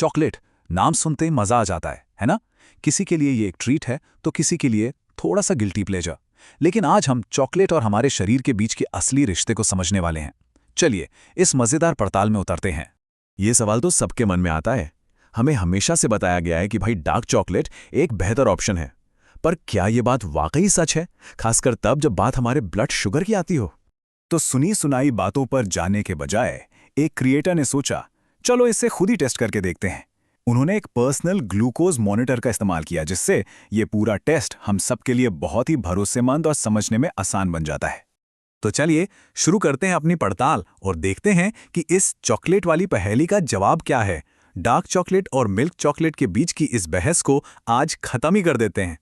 Chocolate, नाम सुनते ही मजा आ जाता है ना? किसी के लिए ये एक ट्रीट है तो किसी के लिए थोड़ा सा गिल्टी प्लेजर। लेकिन आज हम चॉकलेट और हमारे शरीर के बीच के असली रिश्ते को समझने वाले हैं। चलिए इस मजेदार पड़ताल में उतरते हैं। ये सवाल तो सबके मन में आता है। हमें हमेशा से बताया गया है कि भाई डार्क चॉकलेट एक बेहतर ऑप्शन है। पर क्या ये बात वाकई सच है, खासकर तब जब बात हमारे ब्लड शुगर की आती हो? तो सुनी सुनाई बातों पर जाने के बजाय एक क्रिएटर ने सोचा, चलो इसे खुद ही टेस्ट करके देखते हैं। उन्होंने एक पर्सनल ग्लूकोज मॉनिटर का इस्तेमाल किया, जिससे ये पूरा टेस्ट हम सबके लिए बहुत ही भरोसेमंद और समझने में आसान बन जाता है। तो चलिए शुरू करते हैं अपनी पड़ताल और देखते हैं कि इस चॉकलेट वाली पहेली का जवाब क्या है। डार्क चॉकलेट और मिल्क चॉकलेट के बीच की इस बहस को आज खत्म ही कर देते हैं।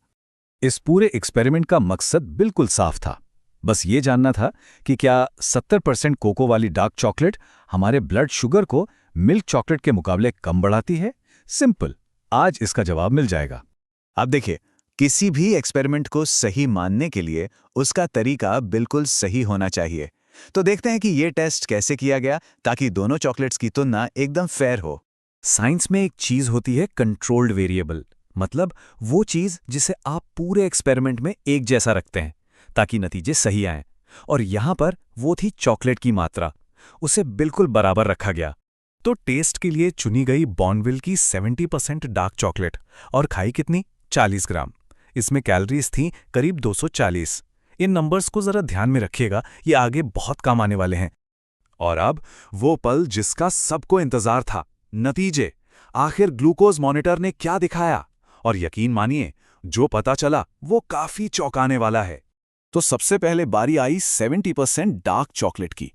इस पूरे एक्सपेरिमेंट का मकसद बिल्कुल साफ था। बस ये जानना था कि क्या 70% कोको वाली डार्क चॉकलेट हमारे ब्लड शुगर को मिल्क चॉकलेट के मुकाबले कम बढ़ाती है। सिंपल, आज इसका जवाब मिल जाएगा। अब देखिए, किसी भी एक्सपेरिमेंट को सही मानने के लिए उसका तरीका बिल्कुल सही होना चाहिए। तो देखते हैं कि ये टेस्ट कैसे किया गया ताकि दोनों चॉकलेट्स की तुलना एकदम फेयर हो। साइंस में एक चीज होती है कंट्रोल्ड वेरिएबल, मतलब वो चीज जिसे आप पूरे एक्सपेरिमेंट में एक जैसा रखते हैं ताकि नतीजे सही आएं। और यहां पर वो थी चॉकलेट की मात्रा, उसे बिल्कुल बराबर रखा गया। तो टेस्ट के लिए चुनी गई बॉर्नविल की 70% डार्क चॉकलेट और खाई कितनी? 40 ग्राम। इसमें कैलोरीज थी करीब 240। इन नंबर्स को जरा ध्यान में रखिएगा, ये आगे बहुत काम आने वाले हैं। और अब वो पल जिसका सबको इंतजार था, नतीजे। आखिर ग्लूकोज मॉनिटर ने क्या दिखाया? और यकीन मानिए, जो पता चला वो काफी चौंकाने वाला है। तो सबसे पहले बारी आई 70% डार्क चॉकलेट की।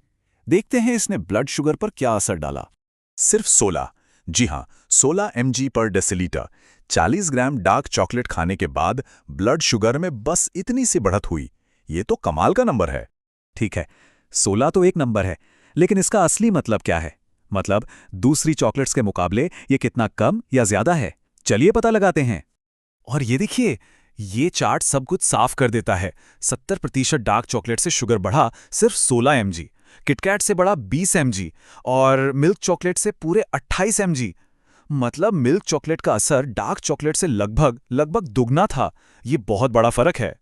देखते हैं इसने ब्लड शुगर पर क्या असर डाला। सिर्फ 16, जी हां 16 mg पर डेसिलीटर। 40 ग्राम डार्क चॉकलेट खाने के बाद ब्लड शुगर में बस इतनी सी बढ़त हुई। ये तो कमाल का नंबर है। ठीक है, 16 तो एक नंबर है, लेकिन इसका असली मतलब क्या है? मतलब दूसरी चॉकलेट्स के मुकाबले ये कितना कम या ज्यादा है? चलिए पता लगाते हैं। और ये देखिए, ये चार्ट सब कुछ साफ कर देता है। 70% डार्क चॉकलेट से शुगर बढ़ा सिर्फ 16 mg, किटकैट से बढ़ा 20 mg और मिल्क चॉकलेट से पूरे 28 mg। मतलब मिल्क चॉकलेट का असर डार्क चॉकलेट से लगभग दुगना था। ये बहुत बड़ा फर्क है।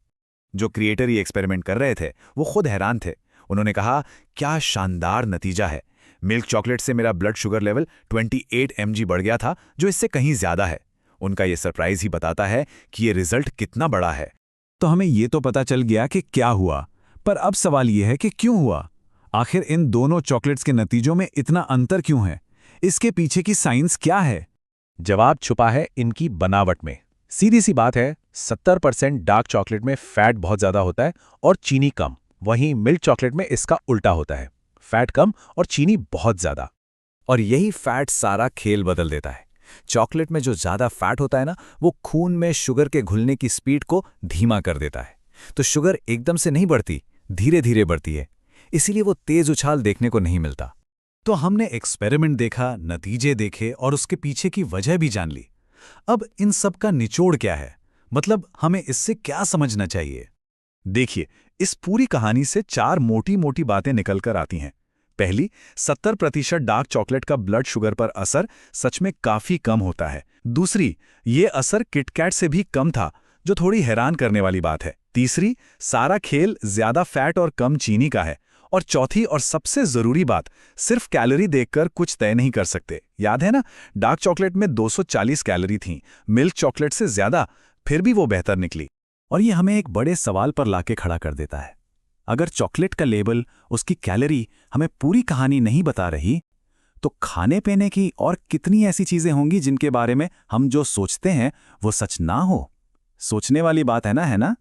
जो क्रिएटर ये एक्सपेरिमेंट कर रहे थे वो खुद हैरान थे। उन्होंने कहा, क्या शानदार नतीजा है। मिल्क चॉकलेट से मेरा ब्लड शुगर लेवल 28 mg बढ़ गया था, जो इससे कहीं ज्यादा है। उनका ये सरप्राइज ही बताता है कि ये रिजल्ट कितना बड़ा है। तो हमें ये तो पता चल गया कि क्या हुआ, पर अब सवाल ये है कि क्यों हुआ? आखिर इन दोनों चॉकलेट्स के नतीजों में इतना अंतर क्यों है? इसके पीछे की साइंस क्या है? जवाब छुपा है इनकी बनावट में। सीधी सी बात है, 70% डार्क चॉकलेट में फैट बहुत ज्यादा होता है और चीनी कम। वहीं मिल्क चॉकलेट में इसका उल्टा होता है, फैट कम और चीनी बहुत ज्यादा। और यही फैट सारा खेल बदल देता है। चॉकलेट में जो ज्यादा फैट होता है ना, वो खून में शुगर के घुलने की स्पीड को धीमा कर देता है। तो शुगर एकदम से नहीं बढ़ती, धीरे धीरे बढ़ती है। इसीलिए वो तेज उछाल देखने को नहीं मिलता। तो हमने एक्सपेरिमेंट देखा, नतीजे देखे और उसके पीछे की वजह भी जान ली। अब इन सब का निचोड़ क्या है? मतलब हमें इससे क्या समझना चाहिए? देखिए, इस पूरी कहानी से 4 मोटी मोटी बातें निकल कर आती हैं। पहली, 70% डार्क चॉकलेट का ब्लड शुगर पर असर सच में काफी कम होता है। दूसरी, ये असर किटकैट से भी कम था, जो थोड़ी हैरान करने वाली बात है। तीसरी, सारा खेल ज्यादा फैट और कम चीनी का है। और चौथी और सबसे जरूरी बात, सिर्फ कैलोरी देखकर कुछ तय नहीं कर सकते। याद है ना, डार्क चॉकलेट में 240 कैलोरी थीं, मिल्क चॉकलेट से ज्यादा, फिर भी वो बेहतर निकली। और ये हमें एक बड़े सवाल पर लाके खड़ा कर देता है। अगर चॉकलेट का लेबल, उसकी कैलोरी हमें पूरी कहानी नहीं बता रही, तो खाने पीने की और कितनी ऐसी चीजें होंगी जिनके बारे में हम जो सोचते हैं वो सच ना हो। सोचने वाली बात है ना?